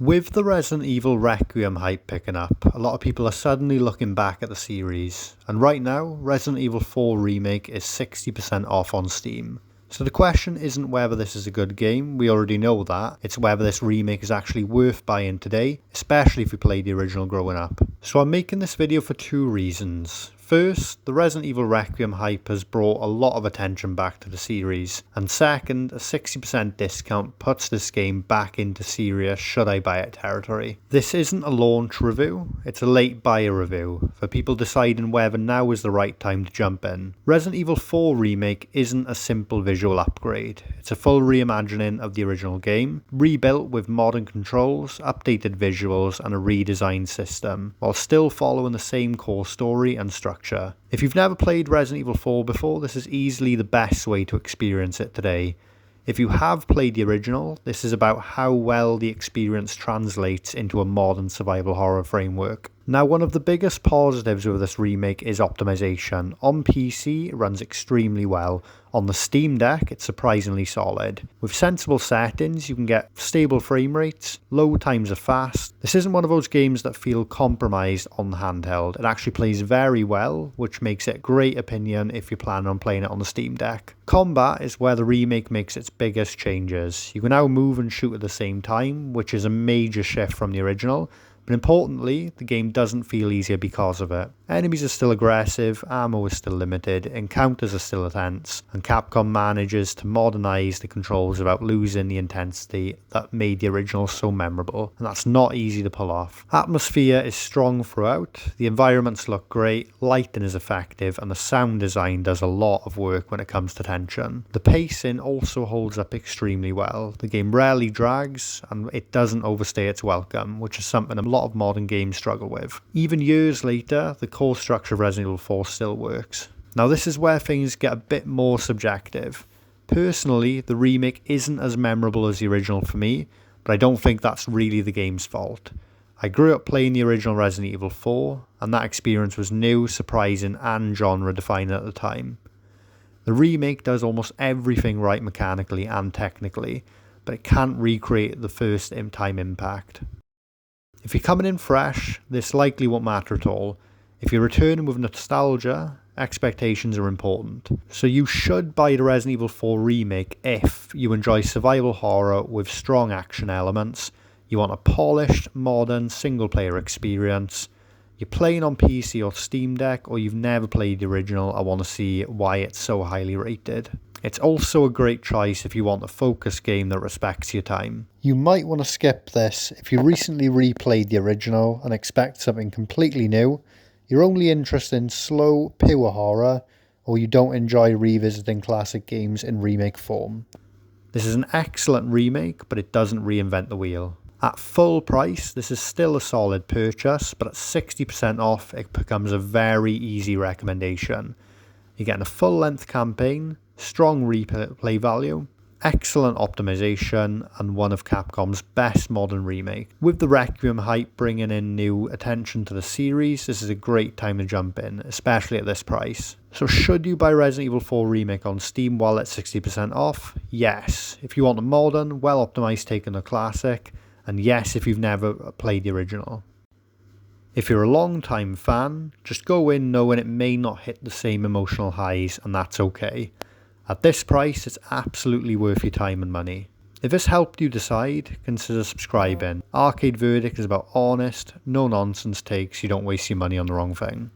With the Resident Evil Requiem hype picking up, a lot of people are suddenly looking back at the series, and right now, Resident Evil 4 Remake is 60% off on Steam. So the question isn't whether this is a good game, we already know that, it's whether this remake is actually worth buying today, especially if you played the original growing up. So I'm making this video for two reasons. First, the Resident Evil Requiem hype has brought a lot of attention back to the series, and second, a 60% discount puts this game back into serious should I buy it territory. This isn't a launch review, it's a late buyer review, for people deciding whether now is the right time to jump in. Resident Evil 4 Remake isn't a simple visual upgrade, it's a full reimagining of the original game, rebuilt with modern controls, updated visuals and a redesigned system, while still following the same core story and structure. If you've never played Resident Evil 4 before, this is easily the best way to experience it today. If you have played the original, this is about how well the experience translates into a modern survival horror framework. Now, one of the biggest positives with this remake is optimization. On PC, it runs extremely well. On the Steam Deck, it's surprisingly solid. With sensible settings, you can get stable frame rates, load times are fast. This isn't one of those games that feel compromised on the handheld. It actually plays very well, which makes it a great opinion if you plan on playing it on the Steam Deck. Combat is where the remake makes its biggest changes. You can now move and shoot at the same time, which is a major shift from the original. But importantly, the game doesn't feel easier because of it. Enemies are still aggressive, ammo is still limited, encounters are still intense, and Capcom manages to modernise the controls without losing the intensity that made the original so memorable, and that's not easy to pull off. Atmosphere is strong throughout, the environments look great, lighting is effective, and the sound design does a lot of work when it comes to tension. The pacing also holds up extremely well. The game rarely drags, and it doesn't overstay its welcome, which is something a lot of modern games struggle with. Even years later, the core structure of Resident Evil 4 still works. Now this is where things get a bit more subjective. Personally, the remake isn't as memorable as the original for me, but I don't think that's really the game's fault. I grew up playing the original Resident Evil 4, and that experience was new, surprising and genre defining at the time. The remake does almost everything right mechanically and technically, but it can't recreate the first time impact. If you're coming in fresh, this likely won't matter at all. If you're returning with nostalgia, expectations are important. So you should buy the Resident Evil 4 Remake if you enjoy survival horror with strong action elements, you want a polished, modern, single-player experience, you're playing on PC or Steam Deck, or you've never played the original and want to see why it's so highly rated. It's also a great choice if you want a focused game that respects your time. You might want to skip this if you recently replayed the original and expect something completely new, you're only interested in slow, pure horror, or you don't enjoy revisiting classic games in remake form. This is an excellent remake, but it doesn't reinvent the wheel. At full price, this is still a solid purchase, but at 60% off, it becomes a very easy recommendation. You're getting a full-length campaign, strong replay value, excellent optimization, and one of Capcom's best modern remake. With the Requiem hype bringing in new attention to the series, this is a great time to jump in, especially at this price. So should you buy Resident Evil 4 Remake on Steam while at 60% off? Yes, if you want a modern, well-optimized take on a classic, and yes, if you've never played the original. If you're a long-time fan, just go in knowing it may not hit the same emotional highs, and that's okay. At this price, it's absolutely worth your time and money. If this helped you decide, consider subscribing. Arcade Verdict is about honest, no-nonsense takes, you don't waste your money on the wrong thing.